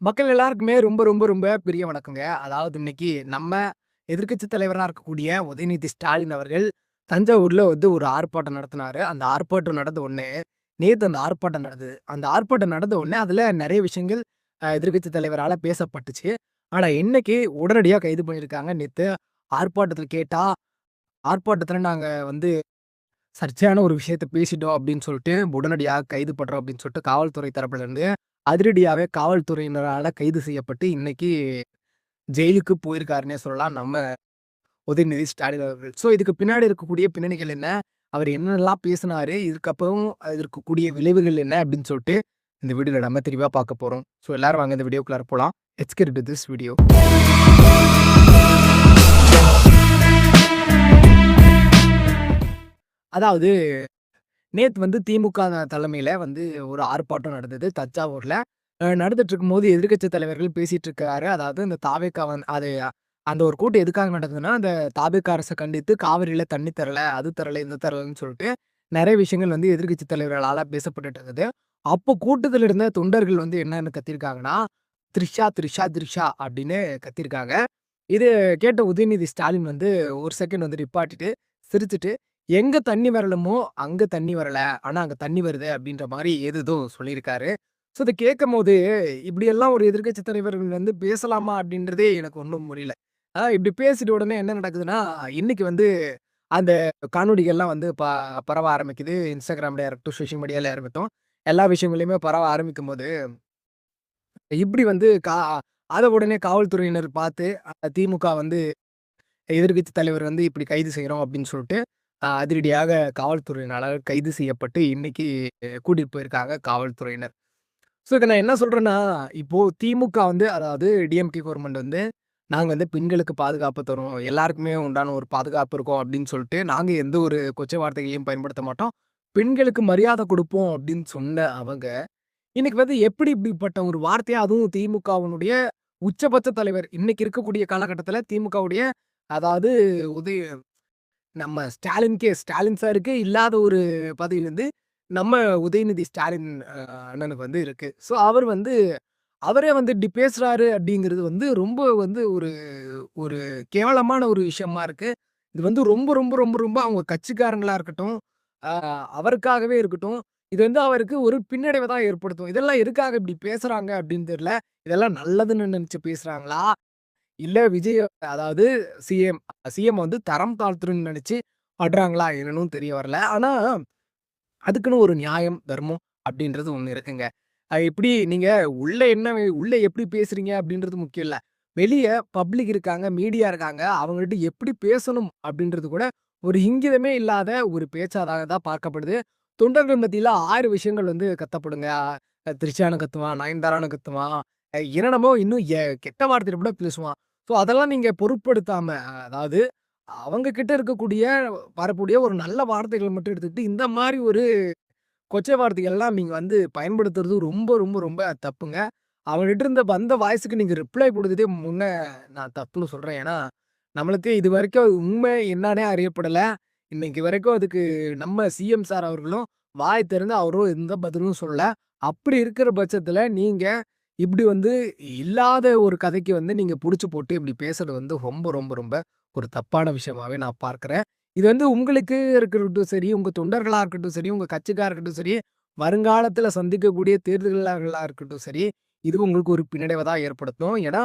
மக்கள் எல்லாருக்குமே ரொம்ப, ரொம்ப, ரொம்ப பெரிய வணக்கங்க. அதாவது இன்னைக்கு நம்ம எதிர்க்கட்சி தலைவரா இருக்கக்கூடிய உதயநிதி ஸ்டாலின் அவர்கள் தஞ்சாவூர்ல வந்து ஒரு ஆர்ப்பாட்டம் நடத்தினாரு. அந்த ஆர்ப்பாட்டம் நடந்த உடனே நேத்து அந்த ஆர்ப்பாட்டம் நடந்தது. அந்த ஆர்ப்பாட்டம் நடந்த உடனே அதுல நெறைய விஷயங்கள் எதிர்க்கட்சி தலைவரால பேசப்பட்டுச்சு. ஆனா இன்னைக்கு உடனடியா கைது பண்ணியிருக்காங்க. நேத்து ஆர்ப்பாட்டத்துல கேட்டா, ஆர்ப்பாட்டத்துல நாங்க வந்து சர்ச்சையான ஒரு விஷயத்த பேசிட்டோம் அப்படின்னு சொல்லிட்டு, உடனடியா கைது பண்றோம் அப்படின்னு சொல்லிட்டு காவல்துறை தரப்புல இருந்து அதிரடியாவே காவல்துறையினரால கைது செய்யப்பட்டு, இன்னைக்கு ஜெயிலுக்கு போயிருக்காருன்னே சொல்லலாம் நம்ம உதயநிதி ஸ்டாலின் அவர்கள். ஸோ இதுக்கு பின்னாடி இருக்கக்கூடிய பின்னணிகள் என்ன? அவர் என்னென்னலாம் பேசினாரு? இதுக்கப்புறம் இருக்கக்கூடிய விளைவுகள் என்ன? அப்படின்னு சொல்லிட்டு இந்த வீடியோல நம்ம தெளிவா பார்க்க போறோம். ஸோ எல்லாரும் வாங்க இந்த வீடியோக்குள்ளார போலாம். Let's get into this video. அதாவது நேத்து வந்து திமுக தலைமையில வந்து ஒரு ஆர்ப்பாட்டம் நடந்தது தஞ்சாவூர்ல. நடந்துட்டு இருக்கும்போது எதிர்க்கட்சி தலைவர்கள் பேசிட்டு இருக்காரு. அதாவது இந்த தாவேகா அது அந்த ஒரு கூட்டம் எதுக்காக நடந்ததுன்னா, அந்த தாவேகா அரச கண்டித்து காவிரியில தண்ணி தரல, அது தரல, இது தரலன்னு சொல்லிட்டு நெறைய விஷயங்கள் வந்து எதிர்க்கட்சி தலைவர்களால பேசப்பட்டுட்டு இருந்தது. அப்போ கூட்டத்துல இருந்த தொண்டர்கள் வந்து என்னன்னு கத்தியிருக்காங்கன்னா, "த்ரிஷா, த்ரிஷா, த்ரிஷா" அப்படின்னு கத்தியிருக்காங்க. இது கேட்ட உதயநிதி ஸ்டாலின் வந்து ஒரு செகண்ட் வந்து நிப்பாட்டிட்டு, சிரிச்சுட்டு, "எங்க தண்ணி வரணுமோ, அங்க தண்ணி வரல. ஆனா அங்க தண்ணி வருது." அப்படின்ற மாரி ஏதேதோ சொல்லியிருக்காரு. ஸோ இத கேட்கும்போது, இப்படியெல்லாம் ஒரு எதிர்க்கட்சி தலைவர்கள் வந்து பேசலாமா? அப்படின்றதே எனக்கு ஒண்ணும் புரியல. இப்படி பேசிட்ட உடனே என்ன நடக்குதுன்னா, இன்னைக்கு வந்து அந்த காணொளிகள்லாம் வந்து பரவ ஆரம்பிக்குது. Instagramலயா இருக்கட்டும், சோசியல் மீடியாலயா இருக்கட்டும், எல்லா விஷயங்கள்லயுமே பரவ ஆரம்பிக்கும்போது, இப்படி வந்து அத உடனே காவல்துறையினர் பார்த்து, திமுக வந்து எதிர்க்கட்சி தலைவர் வந்து இப்படி கைது செய்றோம் அப்படின்னு சொல்லிட்டு, அதிரடியாக காவல்துறையினரால கைது செய்யப்பட்டு, இன்னைக்கு கூட்டிட்டு போயிருக்காங்க காவல்துறையினர். ஸோ இத நான் என்ன சொல்றேன்னா, இப்போ திமுக வந்து அதாவது டிஎம்கே கவர்மெண்ட் வந்து, நாங்க வந்து பெண்களுக்கு பாதுகாப்பு தரோம். எல்லாருக்குமே உண்டான ஒரு பாதுகாப்பு இருக்கும் அப்படின்னு சொல்லிட்டு, நாங்க எந்த ஒரு கொச்சை வார்த்தைகளையும் பயன்படுத்த மாட்டோம். பெண்களுக்கு மரியாதை குடுப்போம் அப்படின்னு சொன்ன அவங்க, இன்னைக்கு வந்து எப்படி இப்படிப்பட்ட ஒரு வார்த்தைய அதுவும் திமுகவினுடைய உச்சபட்ச தலைவர், இன்னைக்கு இருக்கக்கூடிய காலகட்டத்தில திமுகவுடைய அதாவது உதய நம்ம ஸ்டாலின் சாருக்கே இல்லாத ஒரு பதவி வந்து, நம்ம உதயநிதி ஸ்டாலின் அண்ணனுக்கு வந்து இருக்கு. ஸோ அவர் வந்து அவரே வந்து இப்படி பேசுறாரு அப்படிங்கிறது வந்து ரொம்ப வந்து ஒரு ஒரு கேவலமான ஒரு விஷயமா இருக்கு. இது வந்து ரொம்ப, ரொம்ப, ரொம்ப, ரொம்ப அவங்க கட்சிக்காரங்களா இருக்கட்டும், அ அவருக்காகவே இருக்கட்டும், இது வந்து அவருக்கு ஒரு பின்னடைவ தான் ஏற்படுத்தும். இதெல்லாம் எதுக்காக இப்படி பேசுறாங்க அப்படின்னு தெரியல. இதெல்லாம் நல்லதுன்னு நினைச்சு பேசுறாங்களா? இல்ல விஜய் அதாவது சிஎம் சிஎம் வந்து தரம் தாழ்த்தணும்னு நெனச்சு பண்றாங்களா என்னன்னும் தெரிய வரல. ஆனா, அதுக்குன்னு ஒரு நியாயம், தர்மம் அப்டின்றது ஒண்ணு இருக்குங்க. எப்படி நீங்க உள்ள எப்படி பேசுறீங்க அப்டின்றது முக்கியம் இல்ல. வெளிய பப்ளிக் இருக்காங்க, மீடியா இருக்காங்க. அவங்ககிட்ட எப்படி பேசணும் அப்டின்றது கூட ஒரு இங்கிதமே இல்லாத ஒரு பேச்சாக தான் பார்க்கப்படுது. தொண்டர்கள் மத்தியில 1000 விஷயங்கள் வந்து கத்தப்படுங்க. த்ரிஷான்னு கத்துவான், நயன்தாரான்னு கத்துவான். என்னென்னமோ இன்னும் கெட்ட வார்த்தையில கூட பேசுவான். ஸோ அதெல்லாம் நீங்க பொருட்படுத்தாம, அதாவது அவங்க கிட்ட இருக்கக்கூடிய வரக்கூடிய ஒரு நல்ல வார்த்தைகள் மட்டும் எடுத்துக்கிட்டு, இந்த மாரி ஒரு கொச்சை வார்த்தைகள்லாம் நீங்க வந்து பயன்படுத்துறது ரொம்ப, ரொம்ப, ரொம்ப தப்புங்க. அவன்கிட்ட இருந்த வந்த வாய்ஸ்க்கு நீங்க ரிப்ளை குடுத்ததே நான் தப்புன்னு சொல்றேன். ஏன்னா, நம்மளுக்கு இதுவரைக்கும் அது உண்மை என்னான்னே அறியப்படல. இன்னைக்கு வரைக்கும் அதுக்கு நம்ம சிஎம் சார் அவர்களும் வாய் திறந்து அவரும் எந்த பதிலும் சொல்லல. அப்படி இருக்கிற பட்சத்தில நீங்க இப்படி வந்து இல்லாத ஒரு கதைக்கு வந்து நீங்க புடிச்சு போட்டு இப்படி பேசுறது வந்து ரொம்ப, ரொம்ப, ரொம்ப ஒரு தப்பான விஷயமாவே நான் பார்க்கிறேன். இது வந்து உங்களுக்கு இருக்கட்டும் சரி, உங்க தொண்டர்களா இருக்கட்டும் சரி, உங்க கட்சிக்கா இருக்கட்டும் சரி, வருங்காலத்தில சந்திக்கக்கூடிய தேர்தல்களா இருக்கட்டும் சரி, இது உங்களுக்கு ஒரு பின்னடைவ தான் ஏற்படுத்தும். ஏன்னா,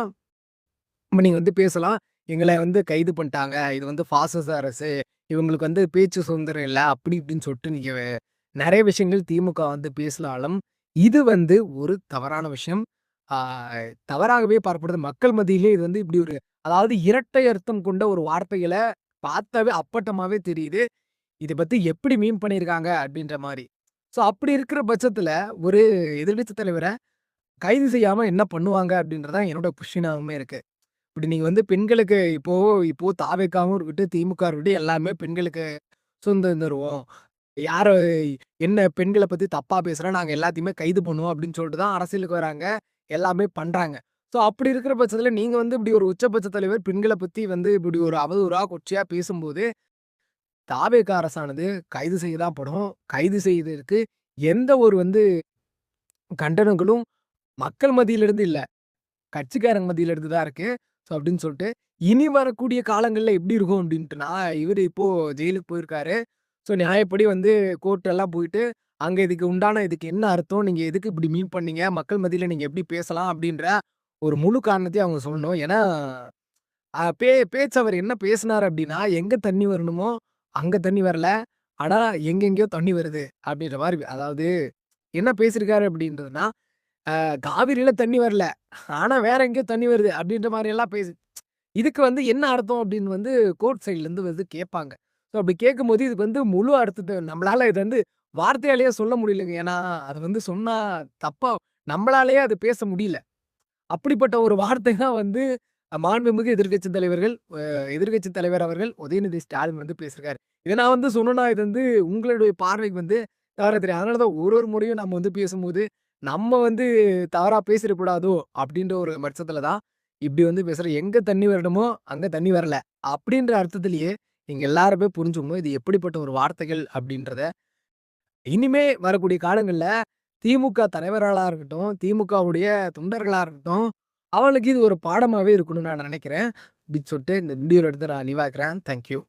நீங்க வந்து பேசலாம். எங்கள வந்து கைது பண்ணிட்டாங்க. இது வந்து பாசிச அரசு. இவங்களுக்கு வந்து பேச்சு சுதந்திரம் இல்ல. அப்படி இப்படின்னு சொல்லிட்டு நீங்க நெறைய விஷயங்கள் திமுக வந்து பேசினாலும், இது வந்து ஒரு தவறான விஷயம். ஆ தவறாகவே பார்க்கப்படுது. மக்கள் மத்தியிலே இது வந்து இப்படி ஒரு அதாவது இரட்டை அர்த்தம் கொண்ட ஒரு வார்த்தைகள பார்த்தாவே அப்பட்டமாவே தெரியுது. இத பத்தி எப்படி மீம் பண்ணியிருக்காங்க அப்படின்ற மாரி. ஸோ அப்படி இருக்கிற பட்சத்தில ஒரு எதிர்க்கட்சி தலைவர கைது செய்யாம என்ன பண்ணுவாங்க அப்படின்றது தான் என்னோட கொஸ்டினாவுமே இருக்கு. இப்படி நீங்க வந்து பெண்களுக்கு இப்போ இப்போ தாவேக்காவும் இருக்கட்டும், திமுக இருக்கட்டும் எல்லாமே பெண்களுக்கு சுதந்திரம் தருவோம். யார என்ன பெண்கள பத்தி தப்பா பேசுறா, நாங்க எல்லாத்தையுமே கைது பண்ணுவோம் அப்படின்னு சொல்லிட்டு தான் அரசியலுக்கு வராங்க. எல்லாமே பண்றாங்க. ஸோ அப்படி இருக்கிற பட்சத்தில நீங்க வந்து இப்படி ஒரு உச்சபட்ச தலைவர் பெண்கள பத்தி வந்து இப்படி ஒரு அவதூறா, கொச்சையா பேசும்போது, தாவேகா அரசானது கைது செய்ய தான் படும். கைது செய்ததற்கு எந்த ஒரு வந்து கண்டனங்களும் மக்கள் மத்தியிலிருந்து இல்ல. கட்சிக்காரங்க மத்தியில இருந்து தான் இருக்கு. ஸோ அப்படின்னு சொல்லிட்டு, இனி வரக்கூடிய காலங்கள்ல எப்படி இருக்கும் அப்படின்ட்டுனா, இவரு இப்போ ஜெயிலுக்கு போயிருக்காரு. ஸோ நியாயப்படி வந்து கோர்ட் எல்லாம் போயிட்டு, அங்க இதுக்கு என்ன அர்த்தம்? நீங்க எதுக்கு இப்படி மீன் பண்ணீங்க? மக்கள் மத்தியில நீங்க எப்படி பேசலாம்? அப்படின்ற ஒரு முழு காரணத்தையும் அவங்க சொல்லணும். ஏன்னா, பேச்சு அவர் என்ன பேசினாரு அப்படின்னா, எங்க தண்ணி வரணுமோ, அங்க தண்ணி வரல. ஆனா எங்கெங்கேயோ தண்ணி வருது அப்படின்ற மாரி. அதாவது என்ன பேசியிருக்காரு அப்படின்றதுன்னா, காவிரியில தண்ணி வரல. ஆனா வேற எங்கேயோ தண்ணி வருது அப்படின்ற மாரியெல்லாம் இதுக்கு வந்து என்ன அர்த்தம் அப்படின்னு வந்து கோர்ட் சைட்லருந்து வந்து கேட்பாங்க. ஸோ அப்படி கேட்கும்போது இதுக்கு வந்து முழு அர்த்தத்த நம்மளால இத வந்து வார்த்தையாலேயே சொல்ல முடியலங்க. ஏன்னா, அது வந்து சொன்னா தப்பா நம்மளாலேயே அது பேச முடியல. அப்படிப்பட்ட ஒரு வார்த்தை தான் வந்து மாண்புமிகு எதிர்க்கட்சி தலைவர் அவர்கள் உதயநிதி ஸ்டாலின் வந்து பேசியிருக்காரு. இத நான் வந்து சொன்னேன்னா, இது வந்து உங்களுடைய பார்வைக்கு வந்து தவறா தெரியும். அதனால தான் ஒரு ஒரு முறையும் நம்ம வந்து பேசும்போது, நம்ம வந்து தவறா பேசிறக்கூடாதோ! அப்டின்ற ஒரு பட்சத்தில தான் இப்டி வந்து பேசுறேன். எங்க தண்ணி வரணுமோ, அங்க தண்ணி வரல. அப்டின்ற அர்த்தத்திலேயே நீங்க எல்லாருமே புரிஞ்சுக்கணும். இது எப்படிப்பட்ட ஒரு வார்த்தைகள் அப்டின்றத. இனிமே வரக்கூடிய காலங்கள்ல திமுக தலைவர்களா இருக்கட்டும், திமுகவுடைய தொண்டர்களா இருக்கட்டும், அவங்களுக்கு இது ஒரு பாடமாவே இருக்கணும்னு நான் நெனைக்கிறேன். அப்டின்னு சொல்லிட்டு இந்த வீடியோல இருந்து நான் நிறைவாக்குறேன். Thank you.